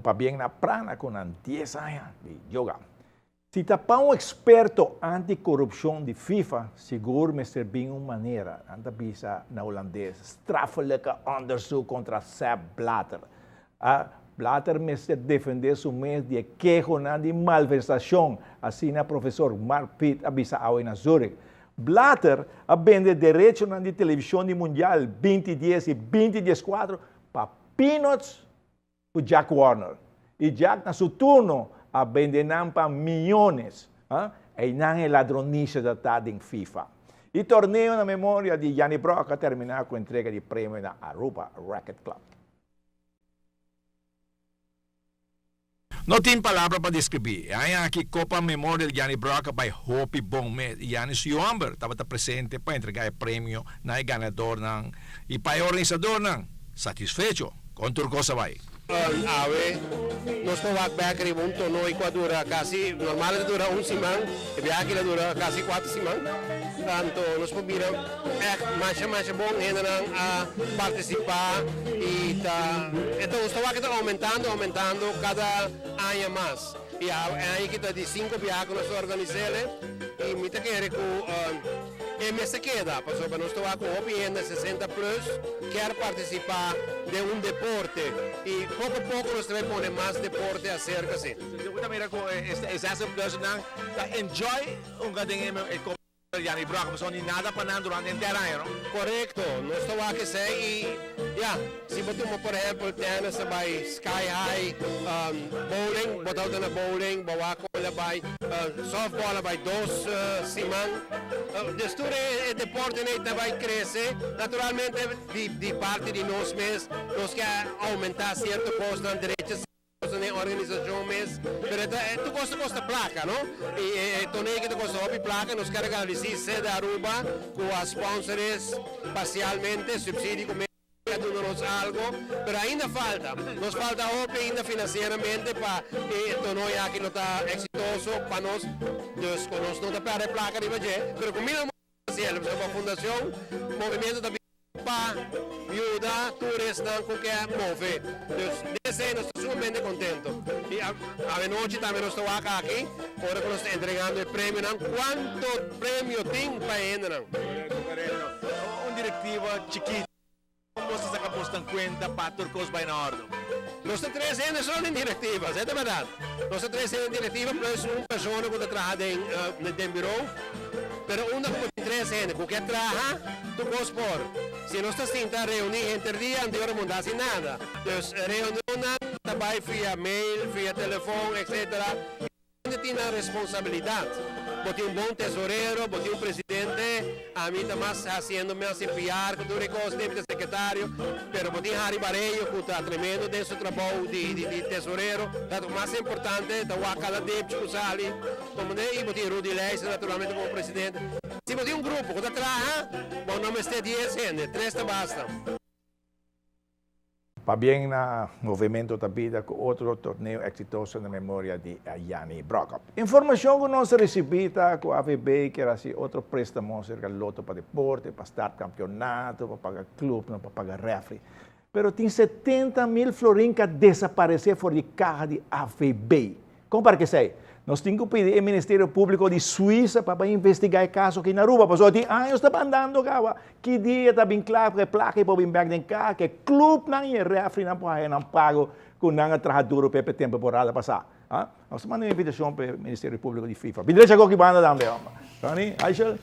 Pabien na prana com ang 10 anos de yoga. Se tapar um experto anticorrupção de FIFA, seguro me servir uma maneira, anda bisa na holandês, strafelijke onderzoek contra Sepp Blatter. Blatter me defender su mês de quejo na de malversação, assim na professor Mark Pitt avisa ao na Zurich. Blatter vende direito na de televisão de mundial 2010 e 2014 para peanuts o Jack Warner. E Jack na seu turno vende para milhões. E não é ladronice da tarde em FIFA. E torneio na memória de Gianni Brocca terminar com a entrega de prêmio na Aruba Racket Club. Não tem palavra para descrever. Aí aqui Copa Memorial Gianni Brocca by Hopi Bongme. Gianni Suamber estava presente para entregar o prêmio na ganador ng e para o organizador ng satisfecho. Com turcosa vai. Ave, nós estamos aqui um torneio que dura quase, normal dura semana, e aqui dura quase 4 semanas. Tanto nós podemos mais bom ainda a participar e então estamos aqui aumentando cada ano mais. E aí que está de 5 viagens nós organizamos e me quer que me se queda, porque nós estamos com 60 plus, quer participar de um deporte e pouco a pouco nós também põe mais deporte acerca assim. Eu também essa plus na enjoy gading Gianni Brocca, mas não nada para nada durante o inteiro ano. Correto, nós estamos aqui e se botamos por exemplo tennis by sky high, bowling, botamos na bowling, bawa ko by softball by 2 semanas. Destura o deporte vai crescer, naturalmente de parte de nós mesmos, nós quer aumentar certo custo na direita na organização mesmo, mas tu gosta placa, não? E torneio que tu gosta de placa, nós queremos realizar da Aruba com as sponsors parcialmente, subsídio com dando-nos algo, mas ainda falta. Nos falta ainda financeiramente para o torneio aqui não está exitoso para nós, nós não está para a placa de Bagé, mas como nós fazemos uma fundação, movimento da para ajudar turistas com que move. Desse nós estamos sumamente contentos. E a noite também nós estamos aqui, agora que nós estamos entregando o prêmio. Quanto prêmio tem para ainda? Diretiva chiquita. Como você acabou de conta para turcos by Nordo? Nós três anos são em diretivas, é verdade. Nós três anos em diretiva, plus uma pessoa que trabalha em bureau. Pero una como 3 anos, porque trabalha, tu podes pôr. Se nós estamos a reunir entre dia, não devemos mudar sem nada. Então, reunião também via mail, via telefone, etc. Onde tem a responsabilidade. Bote bom tesoureiro, bote presidente, a mim está mais fazendo mais enviar, que tu recursos de secretário, pero bote Harry Bareio, que está tremendo desse trabalho de tesoureiro, o mais importante, está o Akala Debs, que sali, e bote Rudy Leis, naturalmente, como presidente. Se bote grupo que trabalha, bom nome é 10 gente, 3 basta. Pabien na movimento da vida com outro torneio exitoso na memória de Gianni Brocca. Informação que nós recebemos com a AVB, que era assim, outro préstamo, cerca de loto para deporte, para estar campeonato, para pagar clube, para pagar refri. Pero tem 70 mil florins que desaparecer fora de carro de AVB. Como para que sei? Nós temos que pedir ao Ministério Público de Suíça para investigar o caso aqui na Aruba. Porque tem anos está andando, que dia está bem claro que placa e pode vir em carro, que clube não é refri, não pode não pago com não trabalhador para a temporada passada. Nós mandamos uma invitação para o Ministério Público de FIFA. Pediria que banda também. Aisha,